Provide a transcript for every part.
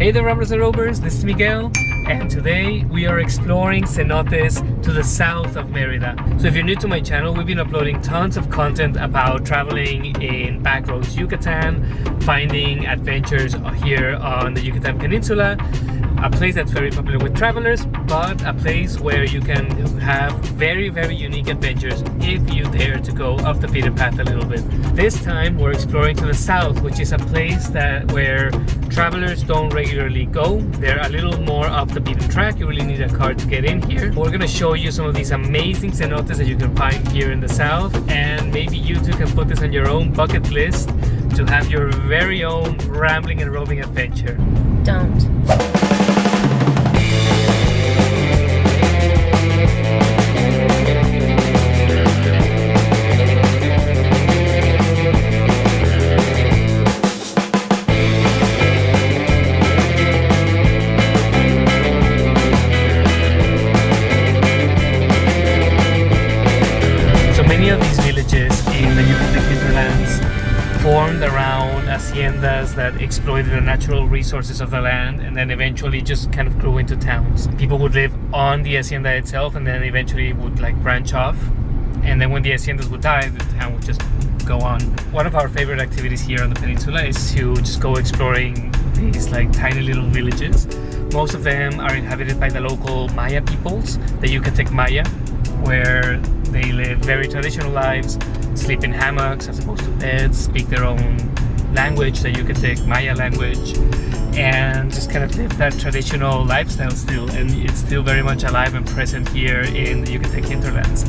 Hey there, Ramblers and Rovers, this is Miguel, and today we are exploring cenotes to the south of Merida. So if you're new to my channel, we've been uploading tons of content about traveling in backroads Yucatan, finding adventures here on the Yucatán Peninsula, a place that's very popular with travelers, but a place where you can have very, very unique adventures if you dare to go off the beaten path a little bit. This time we're exploring to the south, which is a place where travelers don't regularly go. They're a little more off the beaten track. You really need a car to get in here. We're gonna show you some of these amazing cenotes that you can find here in the south, and maybe you too can put this on your own bucket list to have your very own rambling and roving adventure. Don't. Formed around haciendas that exploited the natural resources of the land, and then eventually just kind of grew into towns. People would live on the hacienda itself, and then eventually would like branch off, and then when the haciendas would die, the town would just go on. One of our favorite activities here on the peninsula is to just go exploring these like tiny little villages. Most of them are inhabited by the local Maya peoples, the Yucatec Maya, where they live very traditional lives, sleep in hammocks as opposed to beds, speak their own language, the Yucatec Maya language, and just kind of live that traditional lifestyle still, and it's still very much alive and present here in the Yucatec hinterlands.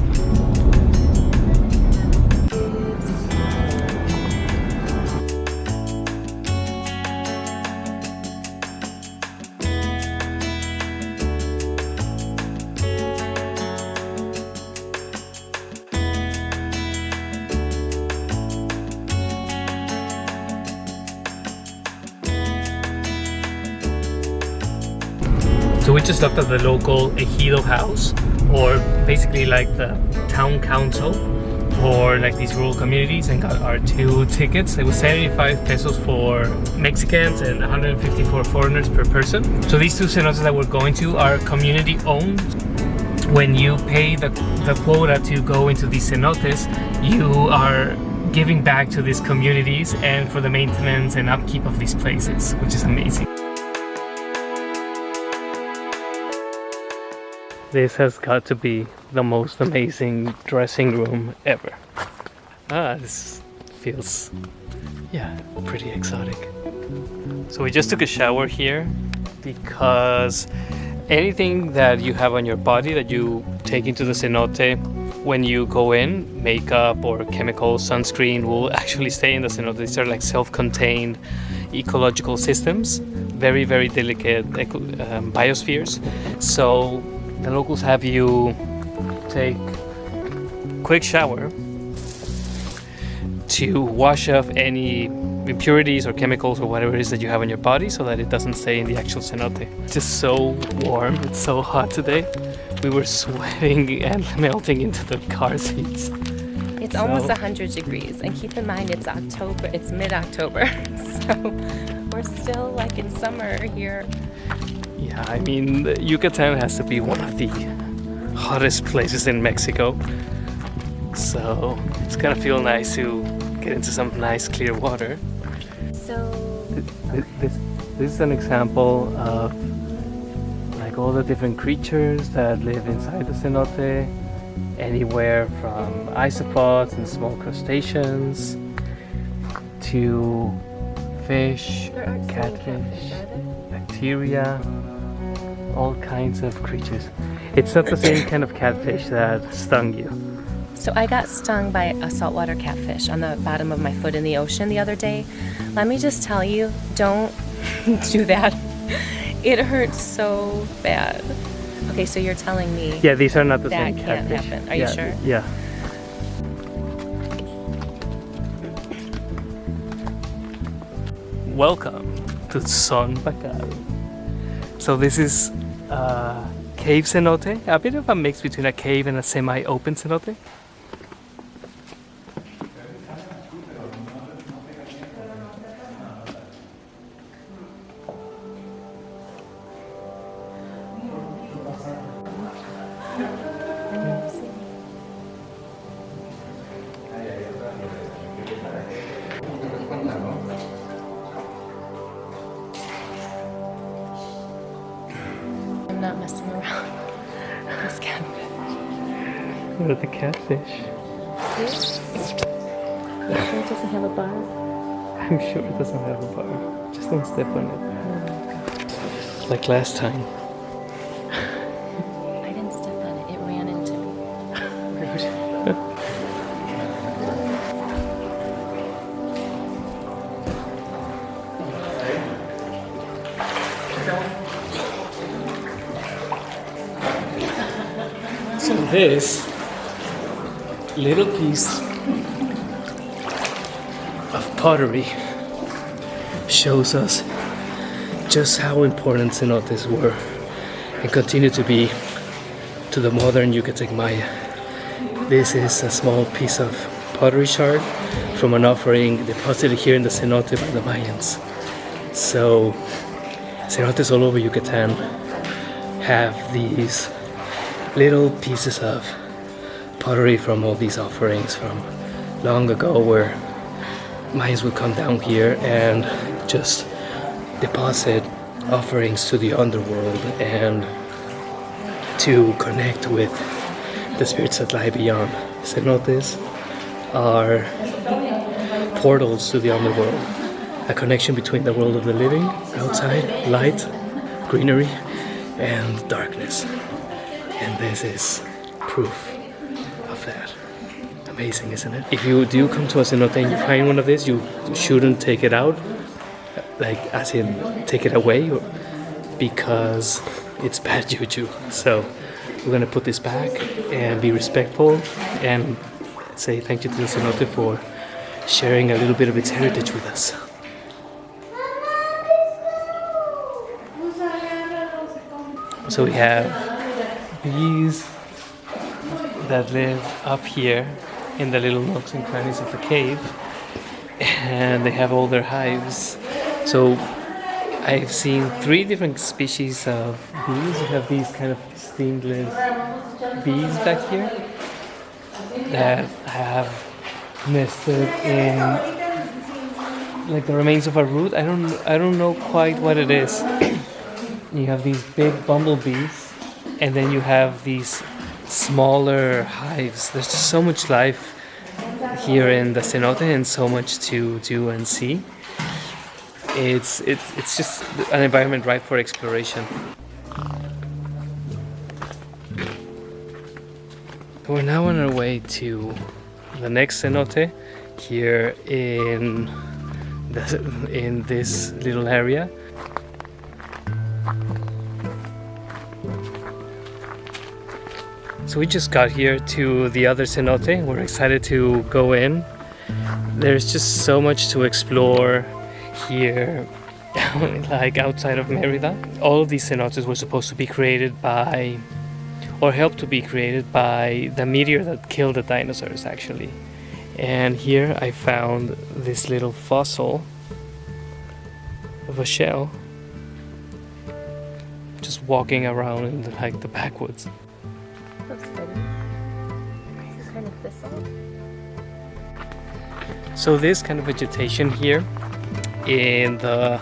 So we just stopped at the local ejido house, or basically like the town council for like these rural communities, and got our 2 tickets. It was 75 pesos for Mexicans and 150 for foreigners per person. So these 2 cenotes that we're going to are community owned. When you pay the quota to go into these cenotes, you are giving back to these communities and for the maintenance and upkeep of these places, which is amazing. This has got to be the most amazing dressing room ever. This feels, yeah, pretty exotic. So we just took a shower here because anything that you have on your body that you take into the cenote, when you go in, makeup or chemicals, sunscreen, will actually stay in the cenote. These are like self-contained ecological systems, very, very delicate biospheres. So the locals have you take a quick shower to wash off any impurities or chemicals or whatever it is that you have on your body, so that it doesn't stay in the actual cenote. It's just so warm, it's so hot today. We were sweating and melting into the car seats. It's almost 100 degrees, and keep in mind it's October, it's mid-October, so we're still like in summer here. Yeah, I mean, Yucatan has to be one of the hottest places in Mexico, so it's gonna feel nice to get into some nice clear water. So this is an example of like all the different creatures that live inside the cenote, anywhere from isopods and small crustaceans to fish, catfish, bacteria, all kinds of creatures. It's not the same kind of catfish that stung you. So I got stung by a saltwater catfish on the bottom of my foot in the ocean the other day. Let me just tell you, don't do that. It hurts so bad. Okay, so you're telling me yeah, these are not the that same can't catfish. happen. Are you sure? Yeah. Welcome to Dzonbacal. So this is a cave cenote, a bit of a mix between a cave and a semi-open cenote. I'm not messing around. This catfish. Look at the catfish. See? You sure it doesn't have a bar? I'm sure it doesn't have a bar. Just don't step on it. Like last time. I didn't step on it. It ran into me. Rude. So this little piece of pottery shows us just how important cenotes were and continue to be to the modern Yucatec Maya. This is a small piece of pottery shard from an offering deposited here in the cenote by the Mayans. So cenotes all over Yucatan have these little pieces of pottery from all these offerings from long ago, where Mayans would come down here and just deposit offerings to the underworld and to connect with the spirits that lie beyond. Cenotes are portals to the underworld, a connection between the world of the living, outside, light, greenery, and darkness. And this is proof of that. Amazing, isn't it? If you do come to a cenote and you find one of these, you shouldn't take it out, like as in take it away, because it's bad juju. So we're gonna put this back and be respectful and say thank you to the cenote for sharing a little bit of its heritage with us. So we have bees that live up here in the little nooks and crannies of the cave, and they have all their hives. So I've seen 3 different species of bees. We have these kind of stingless bees back here that have nested in like the remains of a root. I don't know quite what it is. You have these big bumblebees, and then you have these smaller hives. There's just so much life here in the cenote and so much to do and see. It's just an environment ripe for exploration. We're now on our way to the next cenote here in this little area. So we just got here to the other cenote. We're excited to go in. There's just so much to explore here, like outside of Merida. All of these cenotes were supposed to be created by, or helped to be created by, the meteor that killed the dinosaurs, actually. And here I found this little fossil of a shell just walking around in the backwoods. Looks pretty. It's kind of thistle. So this kind of vegetation here in the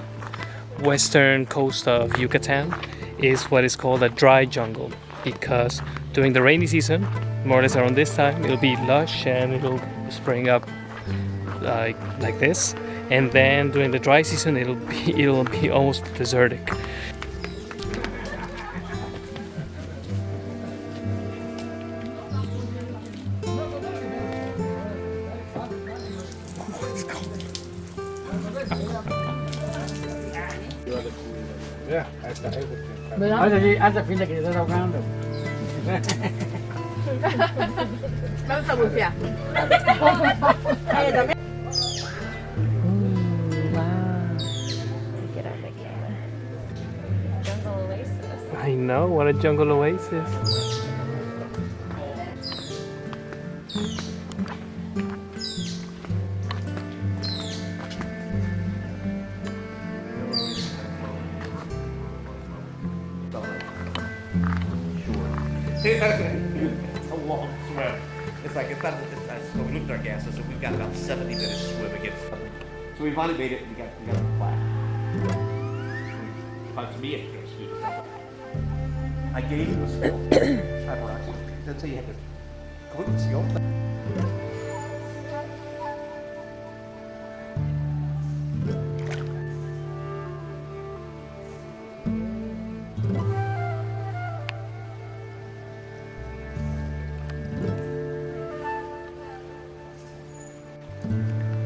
western coast of Yucatan is what is called a dry jungle, because during the rainy season, more or less around this time, it'll be lush and it'll spring up like this, and then during the dry season it'll be almost desertic. Hasta fin de que te estás ahogando. Vamos a bucear. Wow. Get out the camera. Jungle oasis. I know, what a jungle oasis. It's a long swim. It's like, it's not, so we looked at our gas, so we've got about 70 minutes swim against. So we finally made it, we got the flat. To me, it goes through. I gave you a small tripod. That's how you have to click the seal.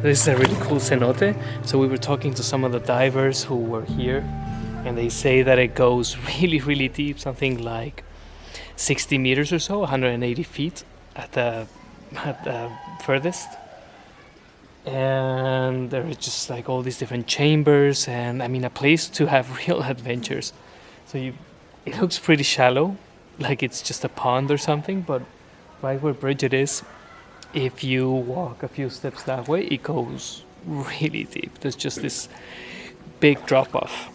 This is a really cool cenote. So we were talking to some of the divers who were here, and they say that it goes really deep, something like 60 meters or so, 180 feet at the furthest. And there are just like all these different chambers, and I mean a place to have real adventures. So it looks pretty shallow, like it's just a pond or something, but right where Bridget is, if you walk a few steps that way, it goes really deep. There's just this big drop off.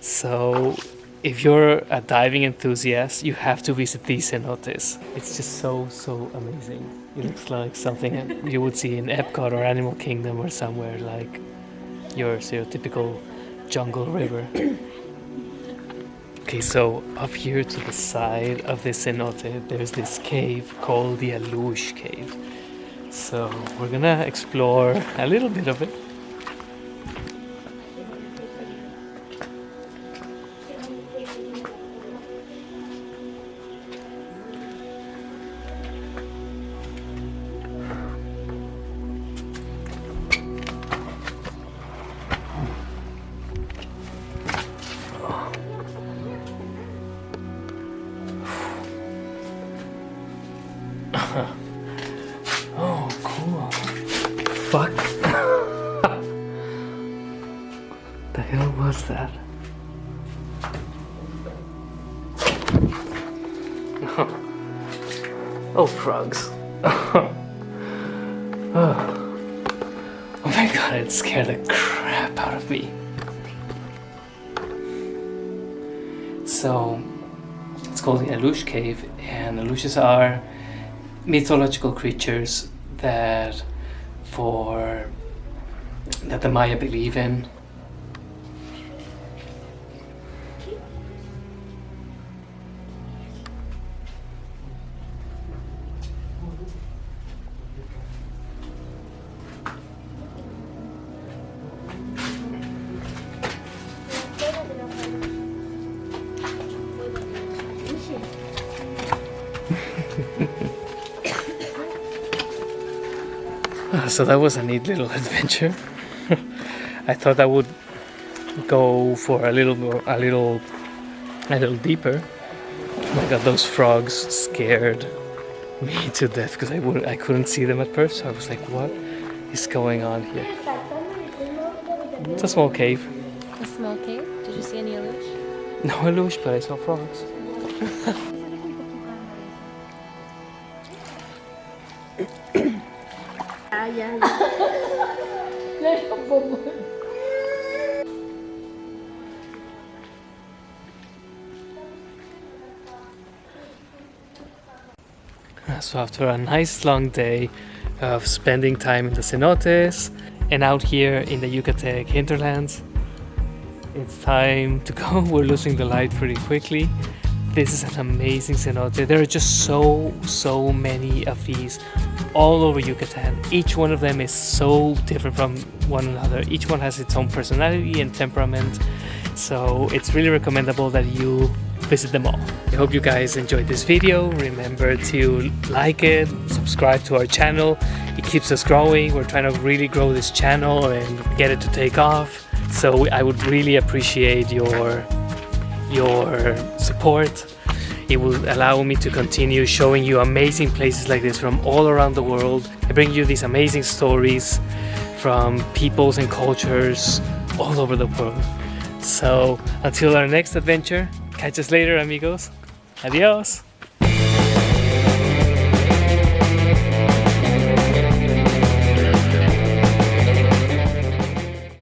So if you're a diving enthusiast, you have to visit these cenotes. It's just so amazing. It looks like something you would see in Epcot or Animal Kingdom or somewhere like your stereotypical jungle river. Okay, so up here to the side of this cenote, there's this cave called the Alush Cave. So we're gonna explore a little bit of it. Oh, cool. Fuck. The hell was that? Oh, frogs. Oh my god, it scared the crap out of me. So, it's called the Alush Cave, and Alushes are mythological creatures that the Maya believe in. So that was a neat little adventure. I thought I would go for a little deeper. Oh my god, those frogs scared me to death because I couldn't see them at first. So I was like, what is going on here? It's a small cave. A small cave? Did you see any alush? No alush, but I saw frogs. So after a nice long day of spending time in the cenotes and out here in the Yucatec hinterlands, it's time to go. We're losing the light pretty quickly. This is an amazing cenote. There are just so many of these all over Yucatan. Each one of them is so different from one another. Each one has its own personality and temperament. So it's really recommendable that you visit them all. I hope you guys enjoyed this video. Remember to like it, subscribe to our channel. It keeps us growing. We're trying to really grow this channel and get it to take off. So I would really appreciate your support. It will allow me to continue showing you amazing places like this from all around the world. I bring you these amazing stories from peoples and cultures all over the world. So until our next adventure, catch us later, amigos. Adios.